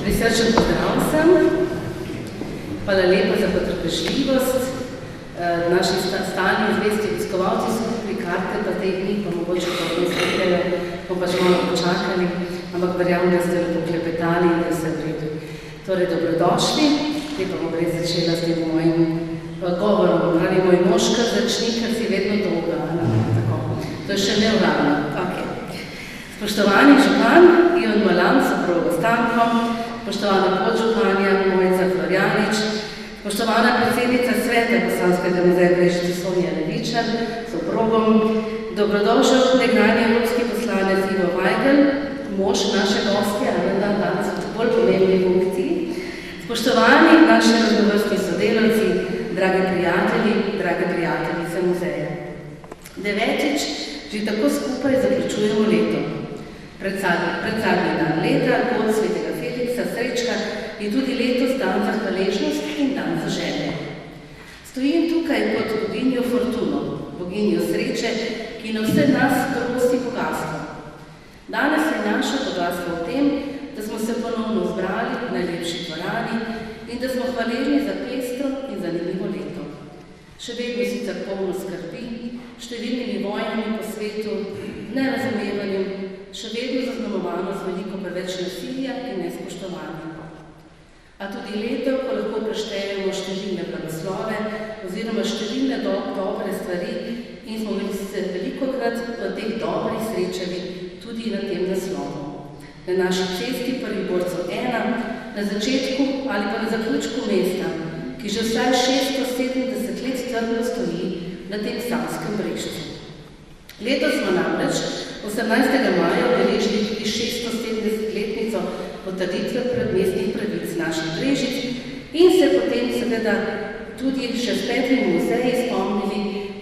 Prisrčen pozdrav vsem. Hvala lepa za potrpežljivost. Naši stalni zvesti obiskovalci so kupili karte, pa teh dni, pa mogoče pa odnesli, pa pač malo počakali, ampak verjamem, da ste lepo klepetali in da ste vredu. Torej, dobrodošli. Zdaj pa bom res začela s tem mojim govorom. Pravi, moj moška začni, ker si vedno dolga. Tako. To je še neuradno. Okay. Spoštovani župan, Ivan Balan, soprogo Stanko, spoštovana podžupanja, Mojca Florjanič, spoštovana predsednica Sveta Bosanskega muzeja Brežice Sonja Levičar, soprogom, dobrodošel nekdanji evropski poslanec Ivo Vajgl, mož naše gostje, ali danes v bolj pomembni funkciji, spoštovani naši raznovrstni sodelavci, dragi prijateljice muzeja. Devetič, že tako skupaj zaključujemo leto. Predzadnji dan leta, god svetega Feliksa, Srečka, je tudi letos dan za hvaležnost in dan za želje. Stojim tukaj pod boginjo Fortuno, boginjo sreče, ki na vse nas prosi bogatstvo. Danes je naše bogatstvo v tem, da smo se ponovno zbrali v najlepši dvorani in da smo hvaležni za pestro in zanimivo leto. Še vedno sicer polno skrbi, številnimi vojnami po svetu, nerazumevanjem, še vedno zaznamovano z veliko preveč nasilja in nespoštovanja. A tudi leto, ko lahko preštejemo številne blagoslove oziroma številne dobre stvari in smo se velikokrat v teh dobrih srečali tudi na tem naslovu. Na naši cesti Prvi borcev 1, na začetku ali pa na zaključku mesta, ki že vsaj 670 let trdno stoji na tem samskem brežcu. Letos smo namreč 18. maja obeležili tudi 670-letnico potrditve mestnih pravic naših Brežic in se potem seveda tudi še s 5 muzeji spomnili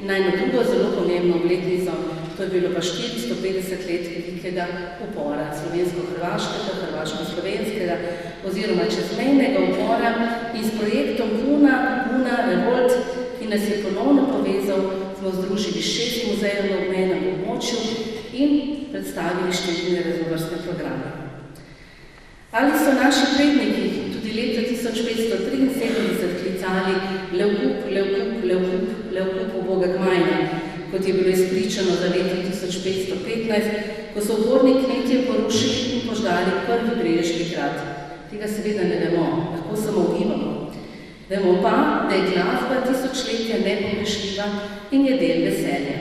na eno drugo zelo pomembno obletnico, to je bilo pa 450 let velikega upora slovensko-hrvaškega, hrvaško-slovenskega oziroma čezmejnega upora in s projektom Puna Revolt, ki nas je ponovno povezal, smo združili 6 muzejev na obmejnem območju in predstavili številne raznovrstne programe. Ali so naši predniki tudi leta 1573 klicali Levkup uboga Gmajna, kot je bilo izpričano za leto 1515, ko so uporni kmetje porušili in požgali prvi brežiški grad. Tega seveda ne vemo, lahko samo ugibamo. Vemo pa, da je glasba tisočletja nepogrešljiva in je del veselja.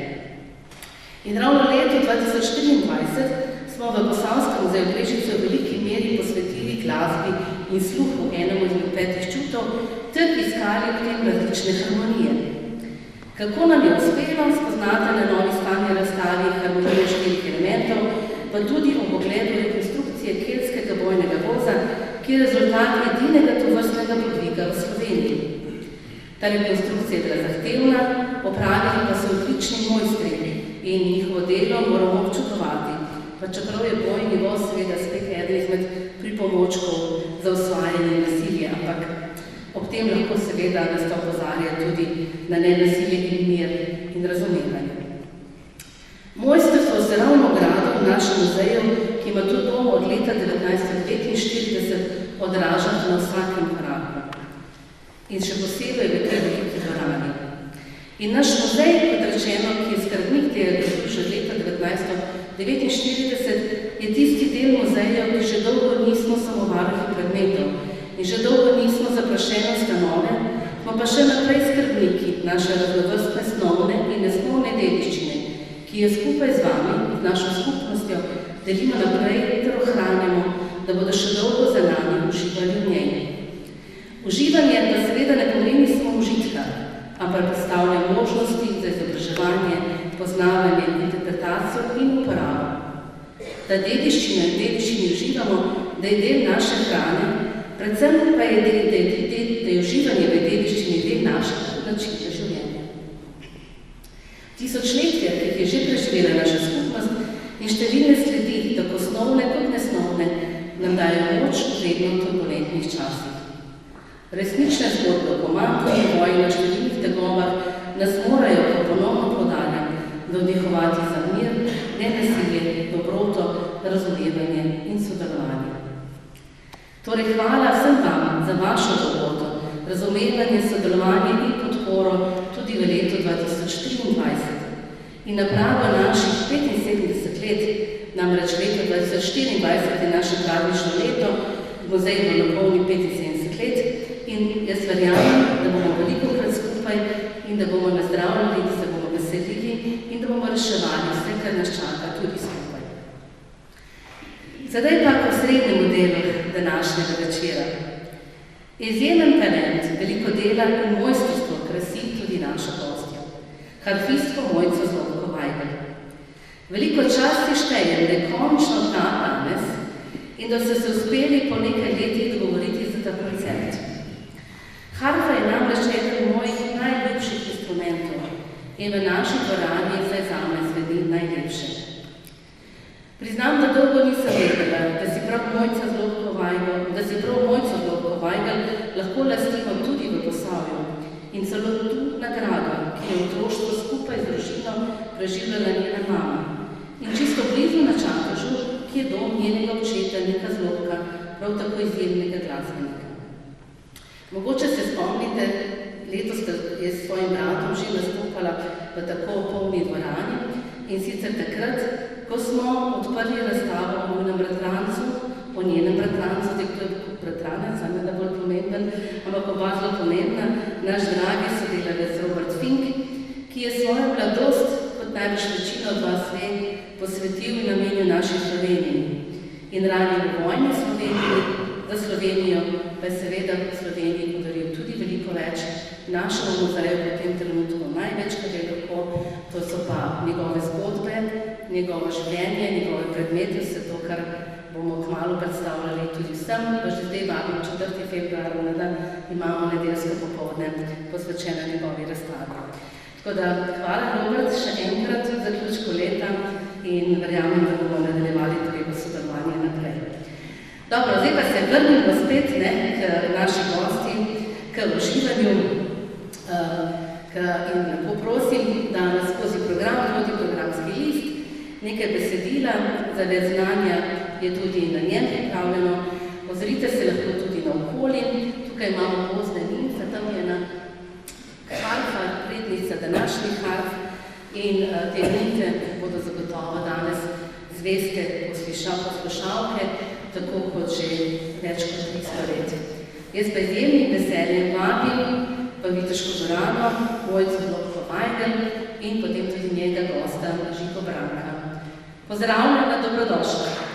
In ravno leto 2023 smo v Bosanskem muzeju Brežice v veliki meri posvetili glasbi in sluhu enemu izmed 5 čutov ter iskali v tem različne harmonije. Kako nam je uspelo spoznati na novi stanje razstavi harmonije 4 elementov, pa tudi ob ogledu rekonstrukcije keltskega bojnega voza, ki je rezultat edinega tovrstnega podviga v Sloveniji. Ta rekonstrukcija je bila zahtevna, opravili pa so odlični mojstri in njihovo delo moramo občudovati, pa čeprav je bojni voz seveda spet eden izmed pripomočkov za osvajanje nasilja, ampak ob tem lahko seveda nas to opozarja tudi na nenasilje in mir in razumevanje. Mojstrstvo se ravno grado v našem muzeju, ki ima tudi dom od leta 1945, odraža na vsakem koraku. In še posebej v tej veliki dvorani. In naš muzej, kot rečeno, ki je skrbnik tega že leta 1949, je tisti del muzeja, ki že dolgo nismo samo varuhi predmetov in že dolgo nismo zaprašene stanove, smo pa še naprej skrbniki naše raznovrstne snovne in nesnovne dediščine, ki jo skupaj z vami, z našo skupnostjo, delimo naprej ter ohranimo, da bodo še dolgo za nami uživali v njej. Uživanje pa seveda ne pomeni samo užitka, ampak predstavlja možnosti za izobraževanje, poznavanje, interpretacijo in uporabo. Da dediščino in dediščini uživamo, da je del naše hrane, predvsem pa je uživanje v dediščini del našega načina življenja. Tisočletja, ki je že preživela naša skupnost in številne sledi, tako snovne kot nesnovne, nam dajo moč v vedno turbulentnih časih. Resnične zgodbe o pomanjkanju vojn na številnih tegobah nas morajo, ko ponovno poudarjam, navdihovati za mir, nenasilje, dobroto, razumevanje in sodelovanje. Torej, hvala vsem vam za vašo doboto, razumevanje, sodelovanje in podporo tudi v letu 2023. In na pragu naših 75 let, namreč leto 2024 je naše pravično leto, muzej bo napolnil 75 let in jaz verjamem, da bomo velikokrat skupaj in da bomo nazdravljali, da se bomo veselili in da bomo reševali vse, kar nas čaka tudi skupaj. Sedaj pa k osrednjemu delu današnjega večera. Izjemen talent, veliko dela in mojstrstvo krasi tudi našo gostjo, harfistko Mojco Zlobko Vajgl. Veliko časti štejem, da je končno ta danes in da so se uspeli po nekaj letih dogovoriti za ta koncert. Harfa je namreč eden mojih najljubših instrumentov in v naši dvorani vsaj zame zveni najlepše. Priznam, da dolgo nisem vedela, da si prav Mojco Zlobko Vajgl lahko lastimo tudi v Posavju in celo tu nagrado, ki je v otroštvu skupaj z družino preživljala njena mama. In čisto blizu na Čatežu, ki je dom njenega očeta Nika Zlobka, prav tako izjemnega glasbenika. Mogoče se spomnite, letos je s svojim bratom že nastopala v tako polni dvorani in sicer takrat, ko smo odprli razstavo o njenem bratrancu, zdaj to je bratranec, ne da bolj pomemben, ampak oba zelo pomembna, naš dragi sodelavec Robert Fink, ki je svojo mladost, kot največ večina od vas ve, posvetil in namenil naši Sloveniji. In radi v vojni Sloveniji, za Slovenijo, pa je seveda v Sloveniji podaril tudi veliko več našemu muzeju v tem trenutku največ, kar je lahko, to so pa njegove zgodbe, njegovo življenje, njegove predmete, vse to, kar bomo kmalu predstavljali tudi vsem, pa že zdaj vabim 4. februar, da imamo nedeljsko popoldne posvečeno njegovi razstavi. Tako da, hvala Robert še enkrat v zaključku leta in verjamem, da bomo nadaljevali tudi v sodelovanje naprej. Dobro, zdaj pa se vrnimo spet k naši gosti, k uživanju in lepo prosim, da nas skozi program vodi programski list, nekaj besedila, za več znanja je tudi na njem pripravljeno. Ozrite se lahko tudi na okolje. Tukaj imamo pozne nimfe, tam je ena harfa, prednica današnjih harf in te nimfe bodo zagotovo danes zveste poslušalke, tako kot že več kot 300 let. Jaz pa izjemnim veseljem vabim v Viteško dvorano Mojco Zlobko Vajgl in potem tudi njega gosta Žigo Branka. Pozdravljena, dobrodošla.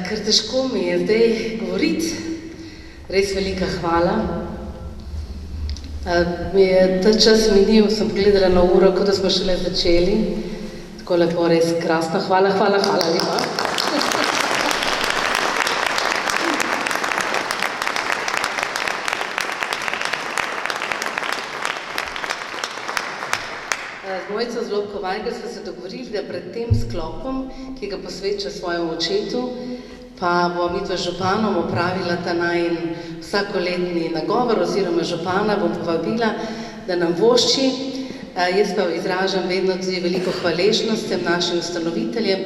Ker težko mi je zdaj govoriti, res velika hvala. Ta čas minil, sem pogledala na uro, kot da smo šele začeli. Tako lepo, res krasno. Hvala lepa. Mojco Zlobko Vajgl smo se dogovorili, da pred tem sklopom, ki ga posveča svojemu očetu, pa bom midva z županom opravila ta najin vsakoletni nagovor oziroma župana bom povabila, da nam vošči. Jaz pa izražam vedno tudi veliko hvaležnost tem našim ustanoviteljem,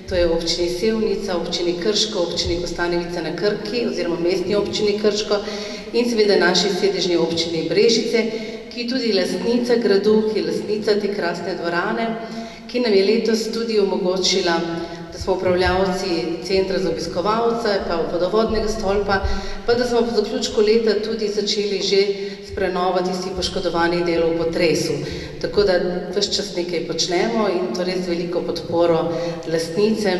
to je občini Sevnica, občini Krško, občini Kostanjevica na Krki oziroma mestni občini Krško in seveda naši sedežni občini Brežice, ki je tudi lastnica gradu, ki je lastnica te krasne dvorane, ki nam je letos tudi omogočila, da smo upravljavci centra za obiskovalce, pa vodovodnega stolpa, pa da smo po zaključku leta tudi začeli že s prenovo tistih poškodovanih delov v potresu. Tako da ves čas nekaj počnemo in to res veliko podporo lastnicem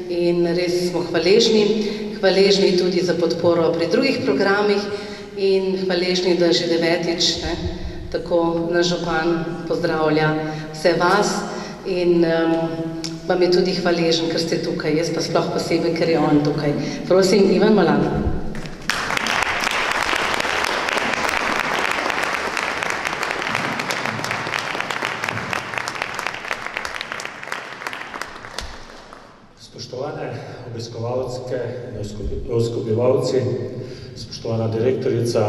in res smo hvaležni tudi za podporo pri drugih programih in hvaležni, da že 9. tako naš župan pozdravlja vse vas in vam je tudi hvaležen, ker ste tukaj, jaz pa sploh posebej, ker je on tukaj. Prosim, Ivan Malan. Spoštovane obiskovalke in obiskovalci, spoštovana direktorica,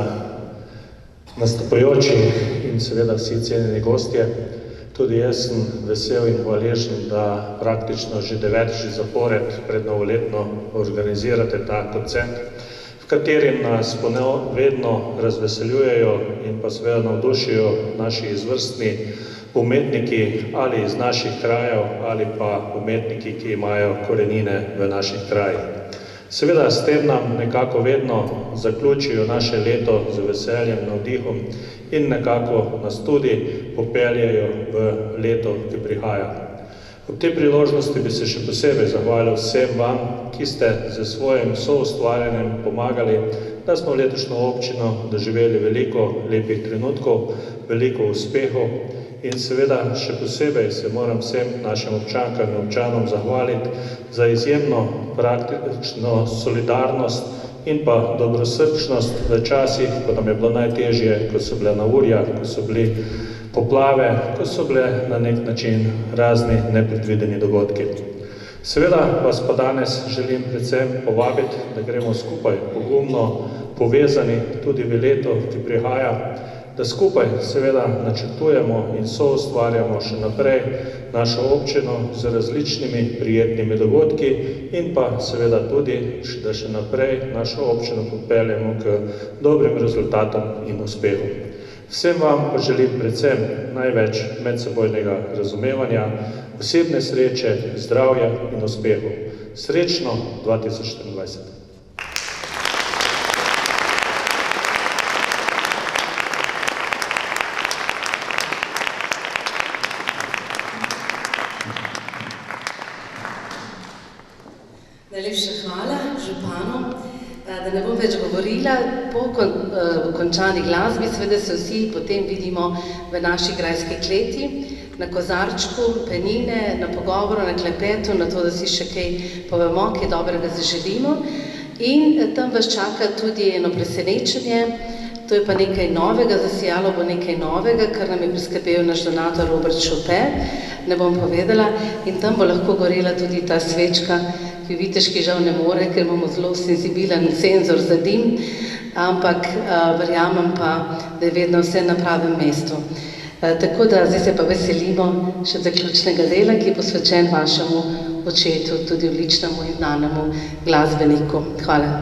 nastopajoči in seveda vsi cenjeni gostje, tudi jaz sem vesel in hvaležen, da praktično že 9. zapored pred novoletno organizirate ta koncert, v katerem nas vedno razveseljujejo in pa seveda navdušijo naši izvrstni umetniki ali iz naših krajev ali pa umetniki, ki imajo korenine v naših krajih. Seveda s tem nam nekako vedno zaključijo naše leto z veseljem, navdihom in nekako nas tudi popeljejo v leto, ki prihaja. Ob tej priložnosti bi se še posebej zahvalil vsem vam, ki ste z svojim soustvarjanjem pomagali, da smo v letošnjo občino doživeli veliko lepih trenutkov, veliko uspehov in seveda še posebej se moram vsem našim občankam in občanom zahvaliti za izjemno praktično solidarnost in pa dobrosrčnost v časih, ko nam je bilo najtežje, ko so bile neurja, ko so bili poplave, ko so bile na nek način razni nepredvideni dogodki. Seveda vas pa danes želim predvsem povabiti, da gremo skupaj pogumno povezani tudi v leto, ki prihaja, da skupaj seveda načrtujemo in soustvarjamo še naprej našo občino z različnimi prijetnimi dogodki in pa seveda tudi, da še naprej našo občino popeljemo k dobrim rezultatom in uspehom. Vsem vam pa želim predvsem največ medsebojnega razumevanja, osebne sreče, zdravja in uspehov. Srečno 2024! Najlepša hvala županu, da ne bom več govorila. Po končani glasbi seveda se vsi potem vidimo v naši grajski kleti, na kozarčku, penine, na pogovoru, na klepetu, na to, da si še kaj povemo, kaj dobrega zaželimo. In tam vas čaka tudi eno presenečenje, to je pa nekaj novega, zasijalo bo nekaj novega, kar nam je priskrbel naš donator Robert Šope, ne bom povedala, in tam bo lahko gorela tudi ta svečka, ki v Viteški žal ne more, ker imamo zelo senzibilen senzor za dim, ampak verjamem pa, da je vedno vse na pravem mestu. Tako da zdaj se pa veselimo še zaključnega dela, ki je posvečen vašemu očetu, tudi odličnemu in znanemu glasbeniku. Hvala.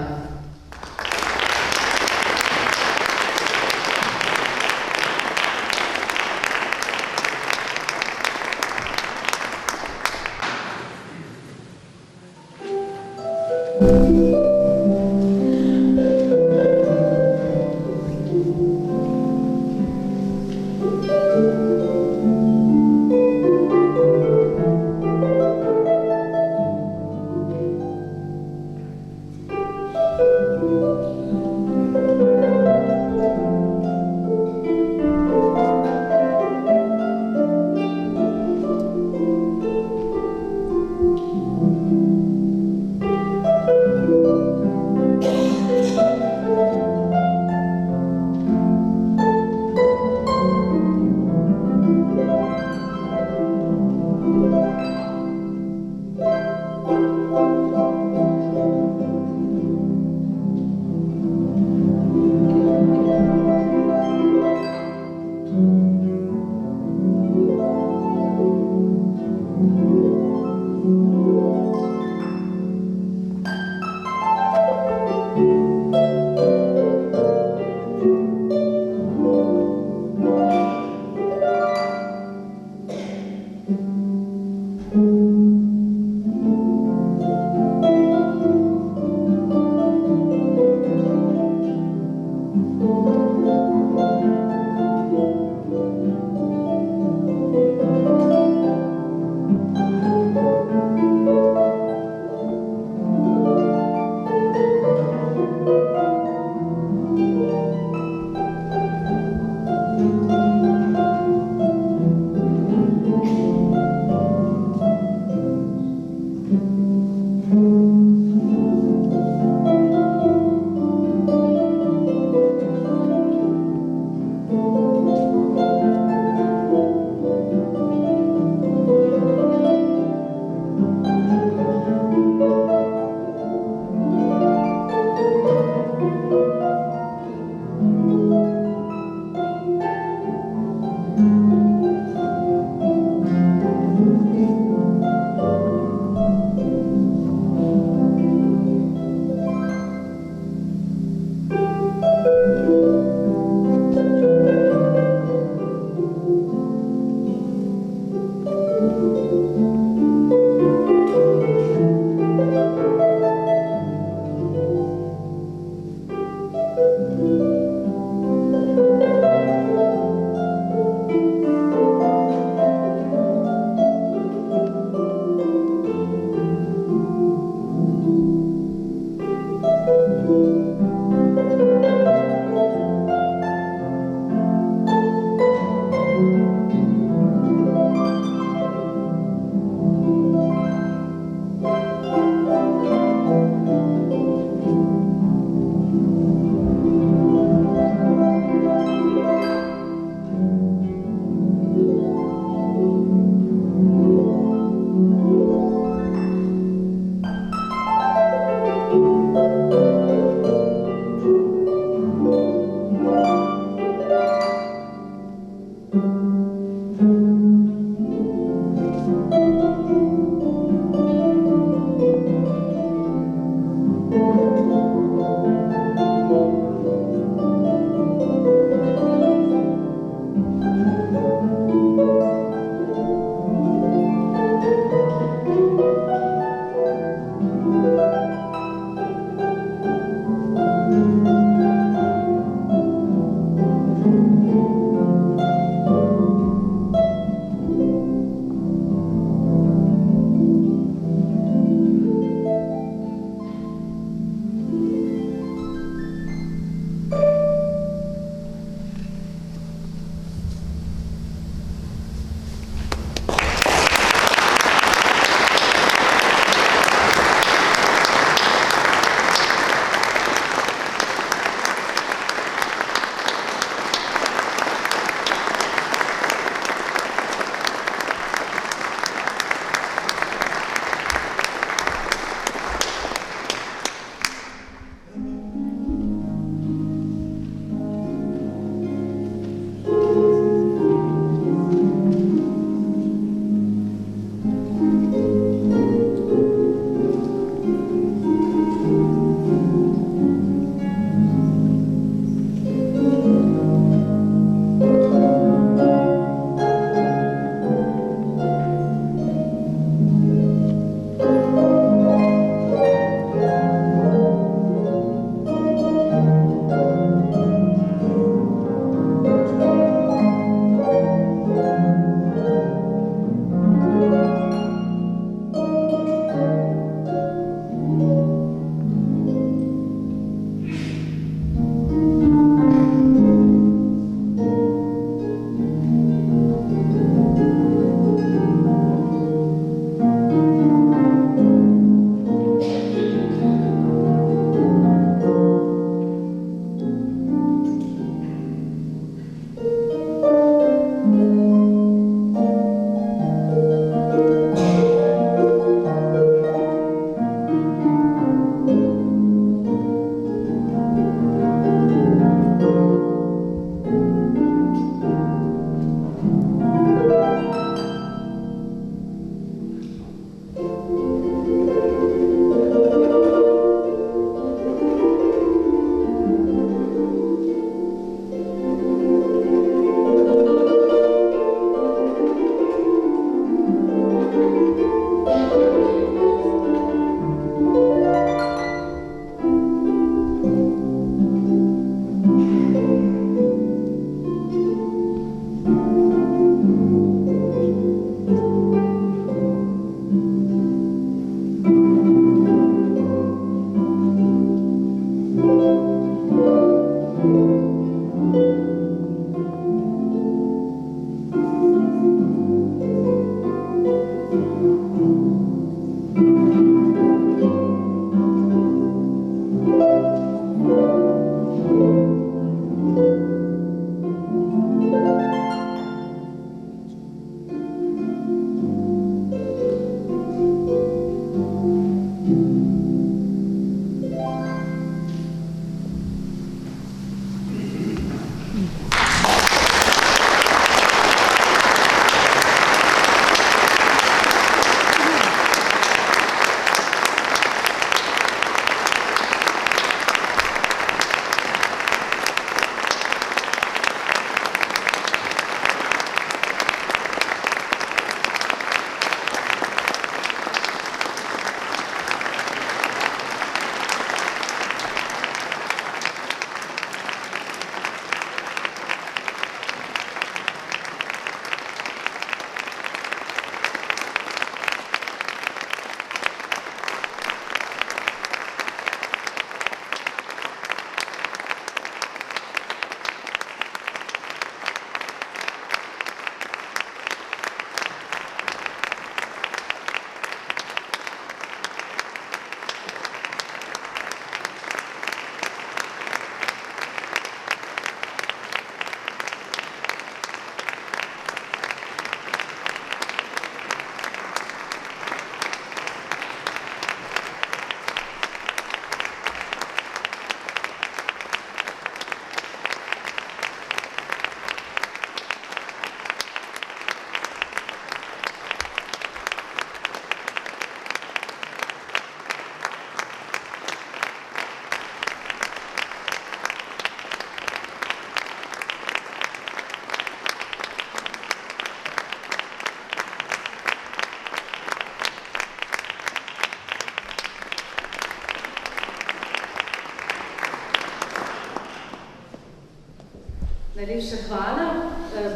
Najlepša hvala.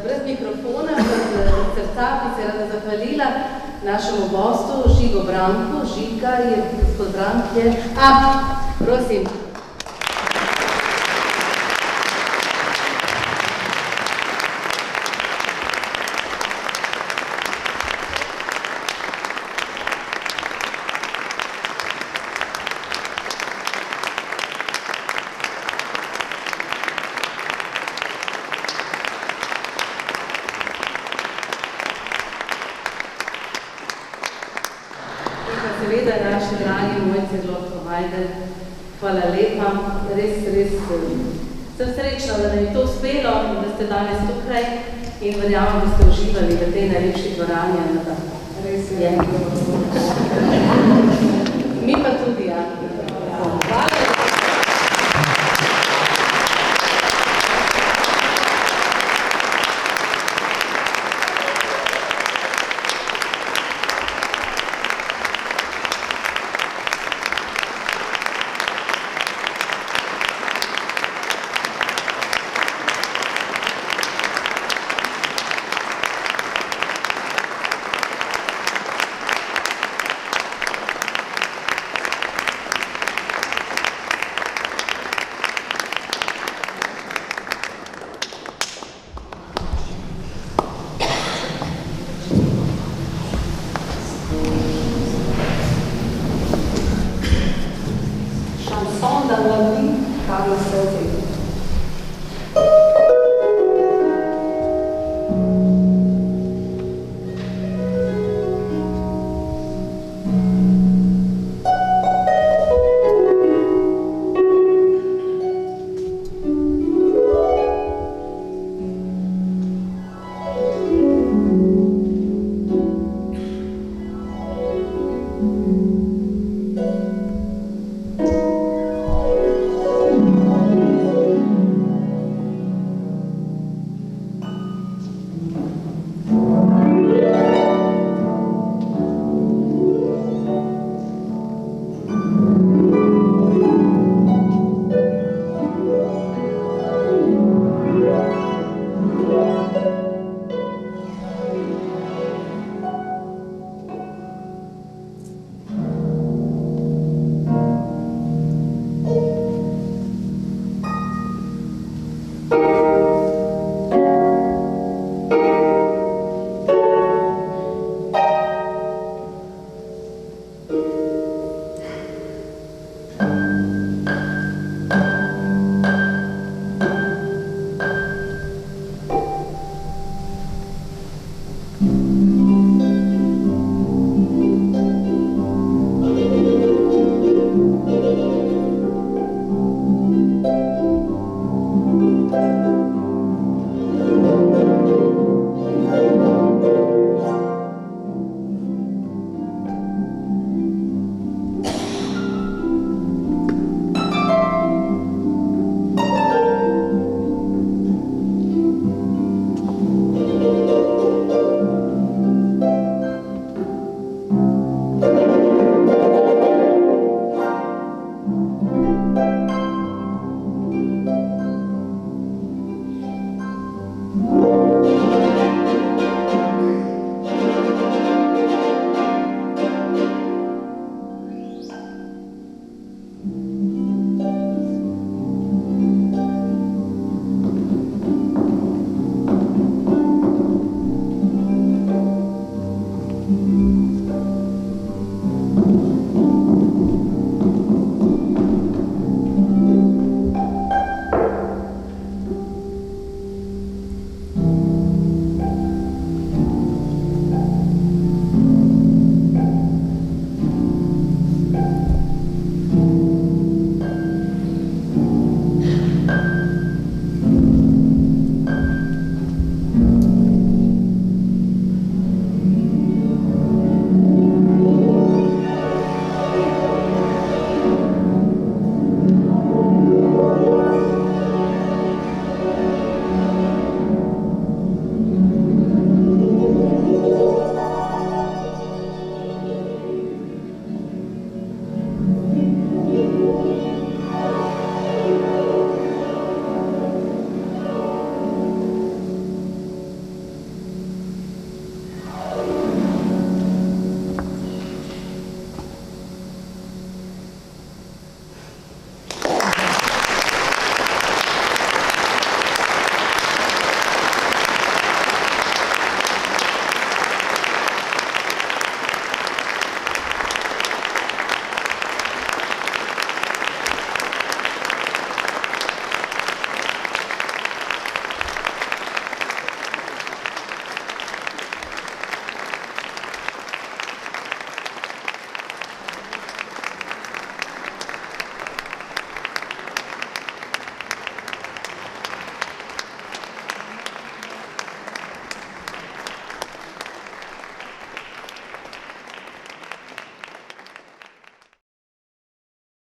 Brez mikrofona, brez srca bi se rada zahvalila našemu gostu, Žigo Branku. Žiga je, gospod Brank je... prosim. Seveda, naši dragi Mojci Zlotko Vajdel, hvala lepa, res sem srečna, da nam je to uspelo in da ste danes tukaj in verjamem, da ste uživali v tej najlepši dvorani. Res je. Mi pa tudi, ja. Hvala. Chanson dans la vie, Carlos Sauvage.